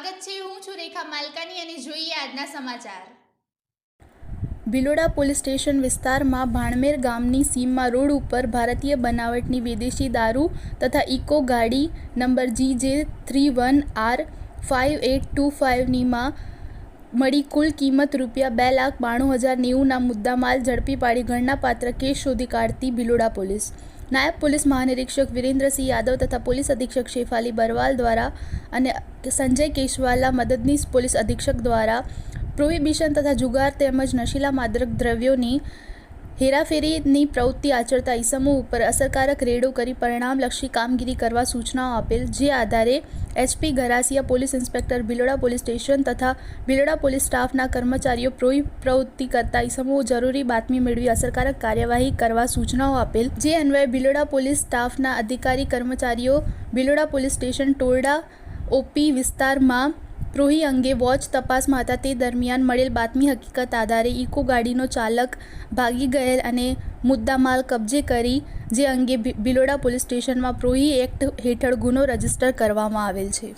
સ્વાગત છે। હું છું રેખા માલકાની અને જોઈએ આજના સમાચાર। ભિલોડા પોલીસ સ્ટેશન વિસ્તારમાં ભાણમેર ગામની સીમમાં રોડ ઉપર ભારતીય બનાવટની વિદેશી દારૂ તથા ઇકો ગાડી નંબર GJ31R5825 માં મળી કુલ કિંમત ₹2,92,090ના મુદ્દામાલ ઝડપી પાડી ગણનાપાત્ર કેસ શોધી કાઢતી ભિલોડા પોલીસ। નાયબ પોલીસ મહાનિરીક્ષક વિરેન્દ્રસિંહ યાદવ તથા પોલીસ અધિક્ષક શેફાલી બરવાલ દ્વારા અને સંજય કેશવાલા મદદનીશ પોલીસ અધિક્ષક દ્વારા પ્રોહિબિશન તથા જુગાર તેમજ નશીલા માદક દ્રવ્યોની હેરાફેરીની પ્રવૃત્તિ આચરતા ઇસમો ઉપર અસરકારક રેડો કરી પરિણામલક્ષી કામગીરી કરવા સૂચનાઓ આપેલ, જે આધારે SP Garasiya, police inspector Bhiloda police station તથા ભિલોડા પોલીસ સ્ટાફના કર્મચારીઓ પ્રવૃત્તિ કરતા ઇસમો જરૂરી બાતમી મેળવી અસરકારક કાર્યવાહી કરવા સૂચનાઓ આપેલ, જે અન્વયે ભિલોડા પોલીસ સ્ટાફના અધિકારી કર્મચારીઓ Bhiloda police station Torda OP વિસ્તારમાં પ્રોહી અંગે વોચ તપાસમાં હતા। તે દરમિયાન મળેલ બાતમી હકીકત આધારે ઇકો ગાડીનો ચાલક ભાગી ગયેલ અને મુદ્દામાલ કબજે કરી, જે અંગે ભિલોડા પોલીસ સ્ટેશનમાં પ્રોહી એક્ટ હેઠળ ગુનો રજીસ્ટર કરવામાં આવેલ છે।